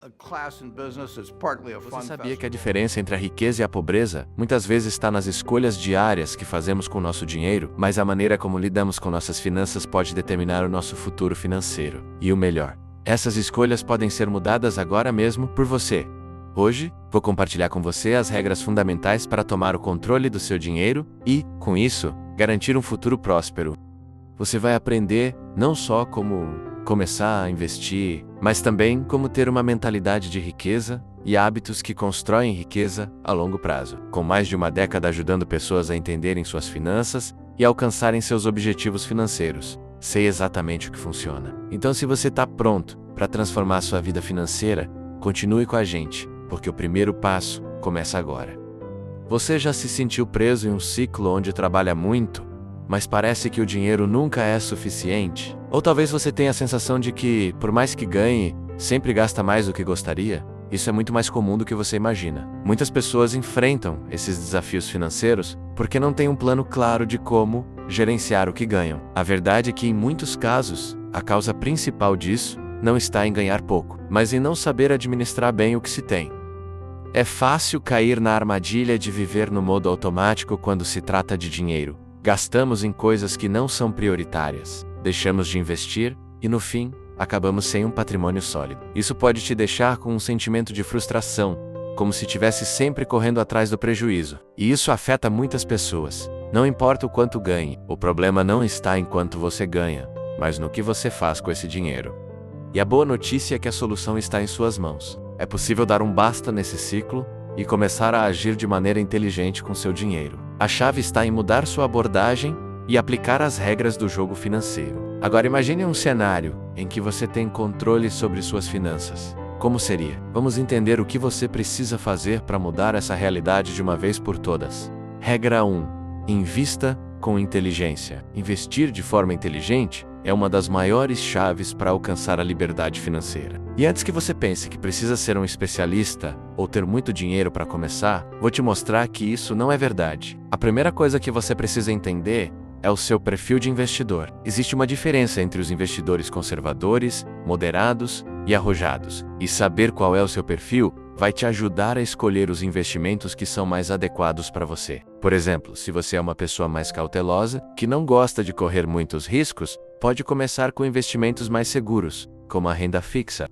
Você sabia que a diferença entre a riqueza e a pobreza muitas vezes está nas escolhas diárias que fazemos com o nosso dinheiro, mas a maneira como lidamos com nossas finanças pode determinar o nosso futuro financeiro. E o melhor, essas escolhas podem ser mudadas agora mesmo por você. Hoje, vou compartilhar com você as regras fundamentais para tomar o controle do seu dinheiro e, com isso, garantir um futuro próspero. Você vai aprender não só como começar a investir, mas também como ter uma mentalidade de riqueza e hábitos que constroem riqueza a longo prazo. Com mais de uma década ajudando pessoas a entenderem suas finanças e alcançarem seus objetivos financeiros, sei exatamente o que funciona. Então, se você está pronto para transformar sua vida financeira, continue com a gente, porque o primeiro passo começa agora. Você já se sentiu preso em um ciclo onde trabalha muito, mas parece que o dinheiro nunca é suficiente? Ou talvez você tenha a sensação de que, por mais que ganhe, sempre gasta mais do que gostaria? Isso é muito mais comum do que você imagina. Muitas pessoas enfrentam esses desafios financeiros porque não têm um plano claro de como gerenciar o que ganham. A verdade é que, em muitos casos, a causa principal disso não está em ganhar pouco, mas em não saber administrar bem o que se tem. É fácil cair na armadilha de viver no modo automático quando se trata de dinheiro. Gastamos em coisas que não são prioritárias, deixamos de investir e, no fim, acabamos sem um patrimônio sólido. Isso pode te deixar com um sentimento de frustração, como se estivesse sempre correndo atrás do prejuízo. E isso afeta muitas pessoas. Não importa o quanto ganhe, o problema não está em quanto você ganha, mas no que você faz com esse dinheiro. E a boa notícia é que a solução está em suas mãos. É possível dar um basta nesse ciclo e começar a agir de maneira inteligente com seu dinheiro. A chave está em mudar sua abordagem e aplicar as regras do jogo financeiro. Agora imagine um cenário em que você tem controle sobre suas finanças. Como seria? Vamos entender o que você precisa fazer para mudar essa realidade de uma vez por todas. Regra 1. Invista com inteligência. Investir de forma inteligente é uma das maiores chaves para alcançar a liberdade financeira. E antes que você pense que precisa ser um especialista ou ter muito dinheiro para começar, vou te mostrar que isso não é verdade. A primeira coisa que você precisa entender é o seu perfil de investidor. Existe uma diferença entre os investidores conservadores, moderados e arrojados. E saber qual é o seu perfil vai te ajudar a escolher os investimentos que são mais adequados para você. Por exemplo, se você é uma pessoa mais cautelosa, que não gosta de correr muitos riscos, pode começar com investimentos mais seguros, como a renda fixa.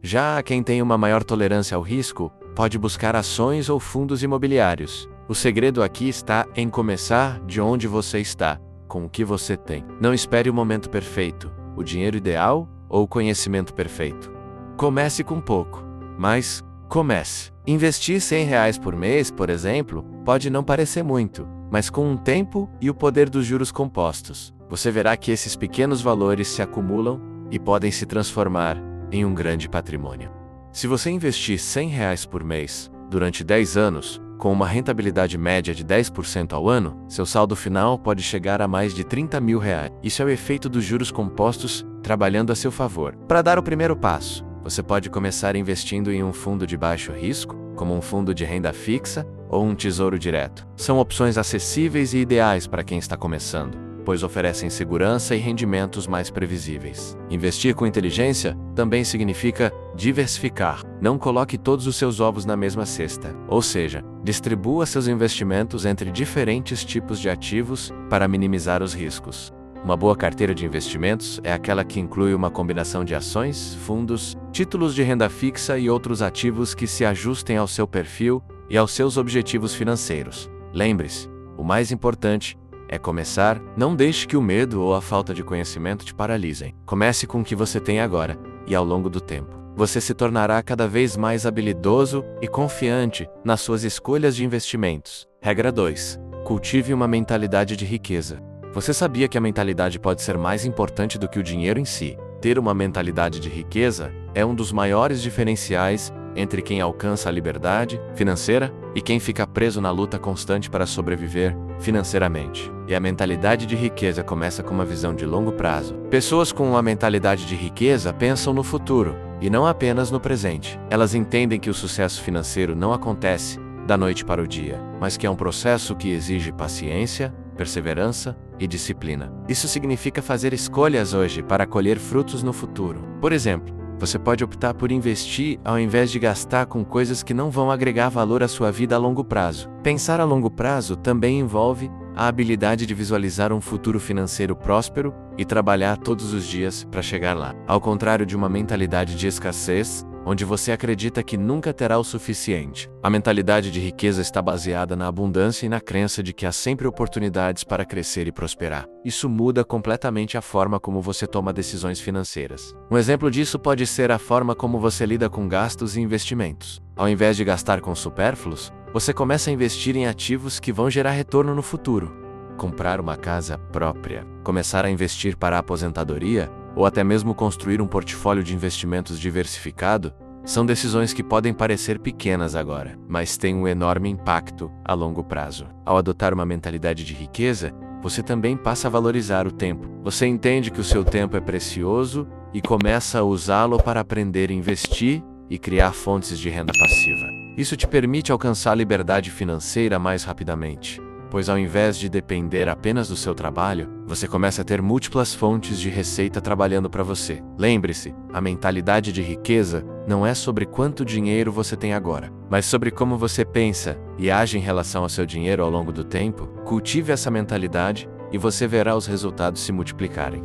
Já quem tem uma maior tolerância ao risco, pode buscar ações ou fundos imobiliários. O segredo aqui está em começar de onde você está, com o que você tem. Não espere o momento perfeito, o dinheiro ideal ou o conhecimento perfeito. Comece com pouco, mas comece. Investir R$100 por mês, por exemplo, pode não parecer muito, mas com o tempo e o poder dos juros compostos, você verá que esses pequenos valores se acumulam e podem se transformar em um grande patrimônio. Se você investir R$100 por mês durante 10 anos, com uma rentabilidade média de 10% ao ano, seu saldo final pode chegar a mais de R$30 mil. Isso é o efeito dos juros compostos trabalhando a seu favor. Para dar o primeiro passo, você pode começar investindo em um fundo de baixo risco, como um fundo de renda fixa ou um tesouro direto. São opções acessíveis e ideais para quem está começando, pois oferecem segurança e rendimentos mais previsíveis. Investir com inteligência também significa diversificar. Não coloque todos os seus ovos na mesma cesta, ou seja, distribua seus investimentos entre diferentes tipos de ativos para minimizar os riscos. Uma boa carteira de investimentos é aquela que inclui uma combinação de ações, fundos, títulos de renda fixa e outros ativos que se ajustem ao seu perfil e aos seus objetivos financeiros. Lembre-se, o mais importante é começar. Não deixe que o medo ou a falta de conhecimento te paralisem. Comece com o que você tem agora, e ao longo do tempo, você se tornará cada vez mais habilidoso e confiante nas suas escolhas de investimentos. Regra 2. Cultive uma mentalidade de riqueza. Você sabia que a mentalidade pode ser mais importante do que o dinheiro em si? Ter uma mentalidade de riqueza é um dos maiores diferenciais entre quem alcança a liberdade financeira e quem fica preso na luta constante para sobreviver financeiramente. E a mentalidade de riqueza começa com uma visão de longo prazo. Pessoas com uma mentalidade de riqueza pensam no futuro, e não apenas no presente. Elas entendem que o sucesso financeiro não acontece da noite para o dia, mas que é um processo que exige paciência, perseverança e disciplina. Isso significa fazer escolhas hoje para colher frutos no futuro. Por exemplo, Você pode optar por investir ao invés de gastar com coisas que não vão agregar valor à sua vida a longo prazo. Pensar a longo prazo também envolve a habilidade de visualizar um futuro financeiro próspero e trabalhar todos os dias para chegar lá. Ao contrário de uma mentalidade de escassez, onde você acredita que nunca terá o suficiente. A mentalidade de riqueza está baseada na abundância e na crença de que há sempre oportunidades para crescer e prosperar. Isso muda completamente a forma como você toma decisões financeiras. Um exemplo disso pode ser a forma como você lida com gastos e investimentos. Ao invés de gastar com supérfluos, você começa a investir em ativos que vão gerar retorno no futuro. Comprar uma casa própria, começar a investir para a aposentadoria, ou até mesmo construir um portfólio de investimentos diversificado, são decisões que podem parecer pequenas agora, mas têm um enorme impacto a longo prazo. Ao adotar uma mentalidade de riqueza, você também passa a valorizar o tempo. Você entende que o seu tempo é precioso e começa a usá-lo para aprender a investir e criar fontes de renda passiva. Isso te permite alcançar a liberdade financeira mais rapidamente, pois ao invés de depender apenas do seu trabalho, você começa a ter múltiplas fontes de receita trabalhando para você. Lembre-se, a mentalidade de riqueza não é sobre quanto dinheiro você tem agora, mas sobre como você pensa e age em relação ao seu dinheiro ao longo do tempo. Cultive essa mentalidade e você verá os resultados se multiplicarem.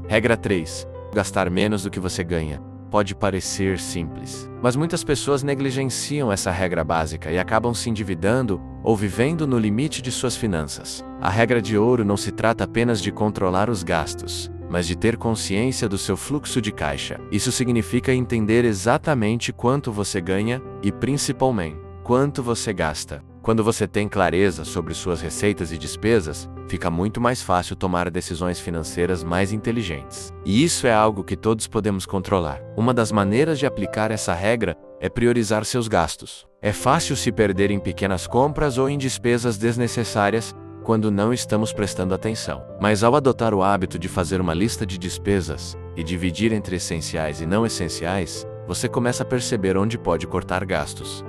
Regra 3. Gastar menos do que você ganha. Pode parecer simples, mas muitas pessoas negligenciam essa regra básica e acabam se endividando ou vivendo no limite de suas finanças. A regra de ouro não se trata apenas de controlar os gastos, mas de ter consciência do seu fluxo de caixa. Isso significa entender exatamente quanto você ganha e, principalmente, quanto você gasta. Quando você tem clareza sobre suas receitas e despesas, fica muito mais fácil tomar decisões financeiras mais inteligentes. E isso é algo que todos podemos controlar. Uma das maneiras de aplicar essa regra é priorizar seus gastos. É fácil se perder em pequenas compras ou em despesas desnecessárias quando não estamos prestando atenção. Mas ao adotar o hábito de fazer uma lista de despesas e dividir entre essenciais e não essenciais, você começa a perceber onde pode cortar gastos.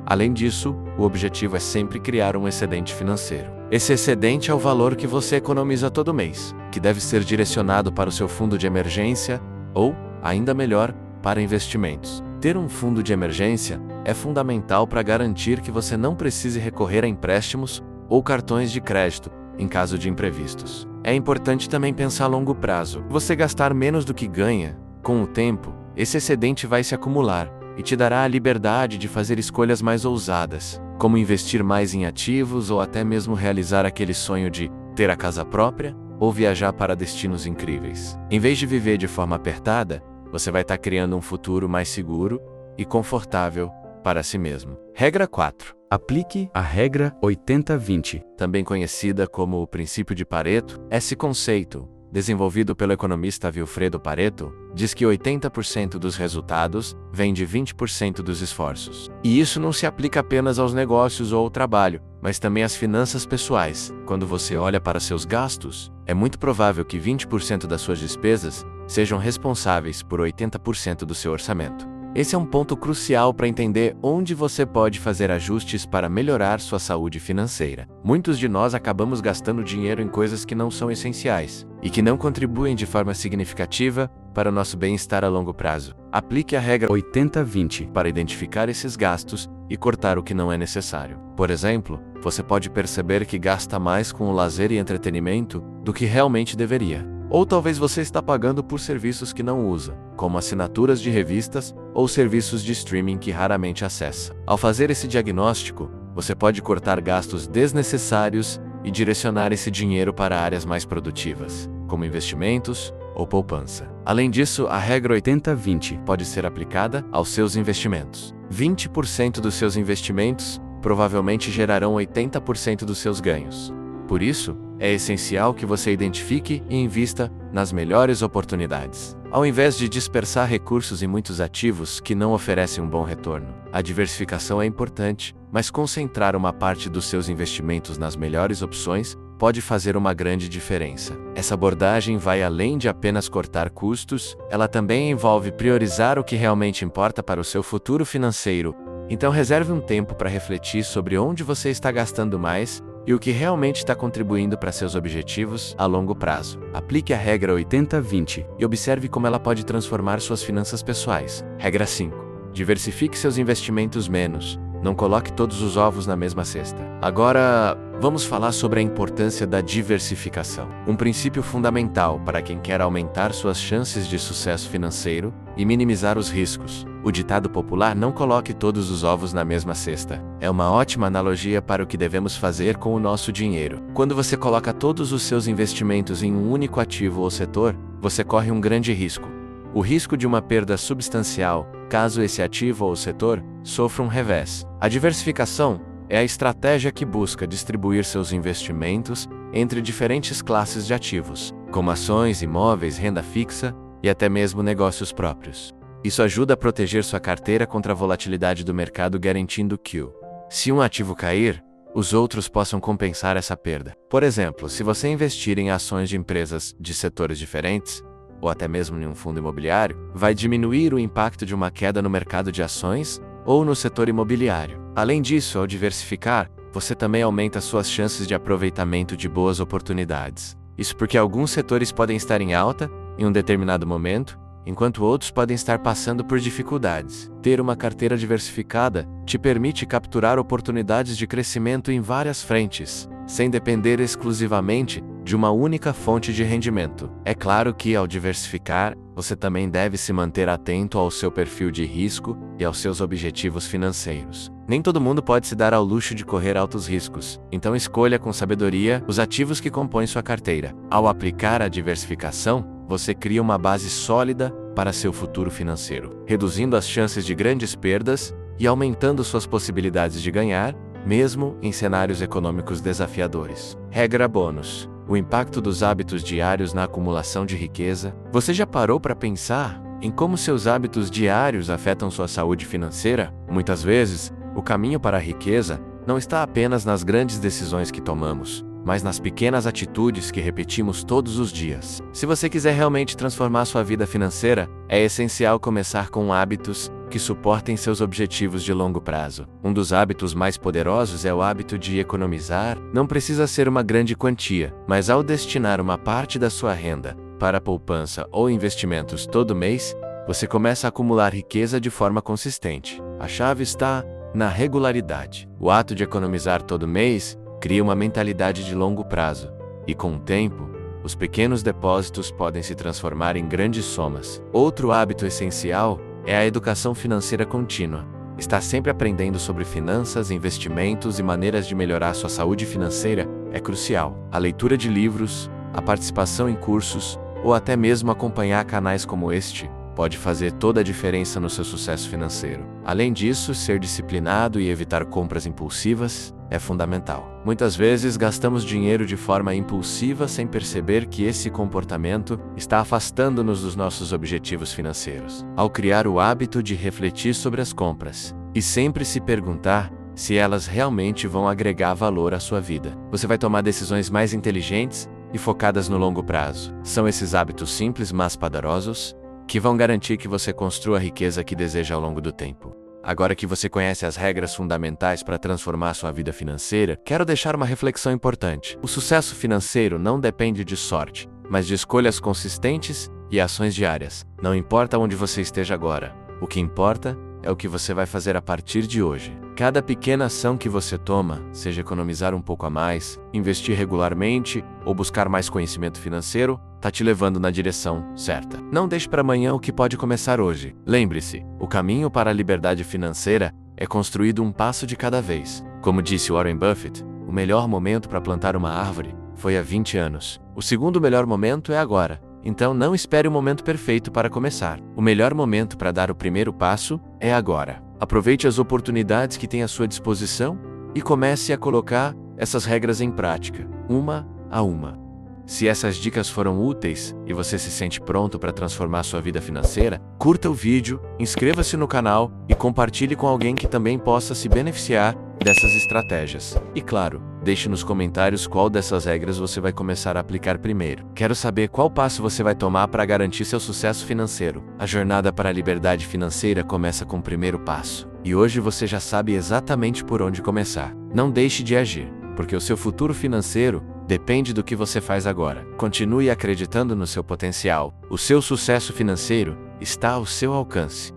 Além disso, o objetivo é sempre criar um excedente financeiro. Esse excedente é o valor que você economiza todo mês, que deve ser direcionado para o seu fundo de emergência ou, ainda melhor, para investimentos. Ter um fundo de emergência é fundamental para garantir que você não precise recorrer a empréstimos ou cartões de crédito em caso de imprevistos. É importante também pensar a longo prazo. Você gastar menos do que ganha, com o tempo, esse excedente vai se acumular e te dará a liberdade de fazer escolhas mais ousadas, como investir mais em ativos ou até mesmo realizar aquele sonho de ter a casa própria ou viajar para destinos incríveis. Em vez de viver de forma apertada, você vai estar criando um futuro mais seguro e confortável para si mesmo. Regra 4. Aplique a regra 80-20. Também conhecida como o princípio de Pareto, esse conceito, desenvolvido pelo economista Vilfredo Pareto, diz que 80% dos resultados vem de 20% dos esforços. E isso não se aplica apenas aos negócios ou ao trabalho, mas também às finanças pessoais. Quando você olha para seus gastos, é muito provável que 20% das suas despesas sejam responsáveis por 80% do seu orçamento. Esse é um ponto crucial para entender onde você pode fazer ajustes para melhorar sua saúde financeira. Muitos de nós acabamos gastando dinheiro em coisas que não são essenciais e que não contribuem de forma significativa para o nosso bem-estar a longo prazo. Aplique a regra 80-20 para identificar esses gastos e cortar o que não é necessário. Por exemplo, você pode perceber que gasta mais com o lazer e entretenimento do que realmente deveria. Ou talvez você está pagando por serviços que não usa, como assinaturas de revistas ou serviços de streaming que raramente acessa. Ao fazer esse diagnóstico, você pode cortar gastos desnecessários e direcionar esse dinheiro para áreas mais produtivas, como investimentos ou poupança. Além disso, a regra 80-20 pode ser aplicada aos seus investimentos. 20% dos seus investimentos provavelmente gerarão 80% dos seus ganhos. Por isso, é essencial que você identifique e invista nas melhores oportunidades. Ao invés de dispersar recursos em muitos ativos que não oferecem um bom retorno, a diversificação é importante, mas concentrar uma parte dos seus investimentos nas melhores opções pode fazer uma grande diferença. Essa abordagem vai além de apenas cortar custos, ela também envolve priorizar o que realmente importa para o seu futuro financeiro. Então reserve um tempo para refletir sobre onde você está gastando mais e o que realmente está contribuindo para seus objetivos a longo prazo. Aplique a regra 80-20 e observe como ela pode transformar suas finanças pessoais. Regra 5. Diversifique seus investimentos menos. Não coloque todos os ovos na mesma cesta. Agora, vamos falar sobre a importância da diversificação. Um princípio fundamental para quem quer aumentar suas chances de sucesso financeiro e minimizar os riscos. O ditado popular "não coloque todos os ovos na mesma cesta" é uma ótima analogia para o que devemos fazer com o nosso dinheiro. Quando você coloca todos os seus investimentos em um único ativo ou setor, você corre um grande risco. O risco de uma perda substancial, caso esse ativo ou setor sofra um revés. A diversificação é a estratégia que busca distribuir seus investimentos entre diferentes classes de ativos, como ações, imóveis, renda fixa e até mesmo negócios próprios. Isso ajuda a proteger sua carteira contra a volatilidade do mercado, garantindo que, se um ativo cair, os outros possam compensar essa perda. Por exemplo, se você investir em ações de empresas de setores diferentes, ou até mesmo em um fundo imobiliário, vai diminuir o impacto de uma queda no mercado de ações ou no setor imobiliário. Além disso, ao diversificar, você também aumenta suas chances de aproveitamento de boas oportunidades. Isso porque alguns setores podem estar em alta em um determinado momento, enquanto outros podem estar passando por dificuldades. Ter uma carteira diversificada te permite capturar oportunidades de crescimento em várias frentes, sem depender exclusivamente de uma única fonte de rendimento. É claro que, ao diversificar, você também deve se manter atento ao seu perfil de risco e aos seus objetivos financeiros. Nem todo mundo pode se dar ao luxo de correr altos riscos, então escolha com sabedoria os ativos que compõem sua carteira. Ao aplicar a diversificação, você cria uma base sólida para seu futuro financeiro, reduzindo as chances de grandes perdas e aumentando suas possibilidades de ganhar, mesmo em cenários econômicos desafiadores. Regra bônus: o impacto dos hábitos diários na acumulação de riqueza. Você já parou para pensar em como seus hábitos diários afetam sua saúde financeira? Muitas vezes, o caminho para a riqueza não está apenas nas grandes decisões que tomamos, mas nas pequenas atitudes que repetimos todos os dias. Se você quiser realmente transformar sua vida financeira, é essencial começar com hábitos que suportem seus objetivos de longo prazo. Um dos hábitos mais poderosos é o hábito de economizar. Não precisa ser uma grande quantia, mas ao destinar uma parte da sua renda para poupança ou investimentos todo mês, você começa a acumular riqueza de forma consistente. A chave está na regularidade. O ato de economizar todo mês cria uma mentalidade de longo prazo, e com o tempo, os pequenos depósitos podem se transformar em grandes somas. Outro hábito essencial é a educação financeira contínua. Estar sempre aprendendo sobre finanças, investimentos e maneiras de melhorar sua saúde financeira é crucial. A leitura de livros, a participação em cursos ou até mesmo acompanhar canais como este pode fazer toda a diferença no seu sucesso financeiro. Além disso, ser disciplinado e evitar compras impulsivas é fundamental. Muitas vezes gastamos dinheiro de forma impulsiva sem perceber que esse comportamento está afastando-nos dos nossos objetivos financeiros. Ao criar o hábito de refletir sobre as compras e sempre se perguntar se elas realmente vão agregar valor à sua vida, você vai tomar decisões mais inteligentes e focadas no longo prazo. São esses hábitos simples, mas poderosos, que vão garantir que você construa a riqueza que deseja ao longo do tempo. Agora que você conhece as regras fundamentais para transformar sua vida financeira, quero deixar uma reflexão importante. O sucesso financeiro não depende de sorte, mas de escolhas consistentes e ações diárias. Não importa onde você esteja agora, o que importa é o que você vai fazer a partir de hoje. Cada pequena ação que você toma, seja economizar um pouco a mais, investir regularmente ou buscar mais conhecimento financeiro, está te levando na direção certa. Não deixe para amanhã o que pode começar hoje. Lembre-se, o caminho para a liberdade financeira é construído um passo de cada vez. Como disse Warren Buffett, o melhor momento para plantar uma árvore foi há 20 anos. O segundo melhor momento é agora. Então não espere o momento perfeito para começar. O melhor momento para dar o primeiro passo é agora. Aproveite as oportunidades que tem à sua disposição e comece a colocar essas regras em prática, uma a uma. Se essas dicas foram úteis e você se sente pronto para transformar sua vida financeira, curta o vídeo, inscreva-se no canal e compartilhe com alguém que também possa se beneficiar dessas estratégias. E claro, deixe nos comentários qual dessas regras você vai começar a aplicar primeiro. Quero saber qual passo você vai tomar para garantir seu sucesso financeiro. A jornada para a liberdade financeira começa com o primeiro passo. E hoje você já sabe exatamente por onde começar. Não deixe de agir. porque o seu futuro financeiro depende do que você faz agora. Continue acreditando no seu potencial. O seu sucesso financeiro está ao seu alcance.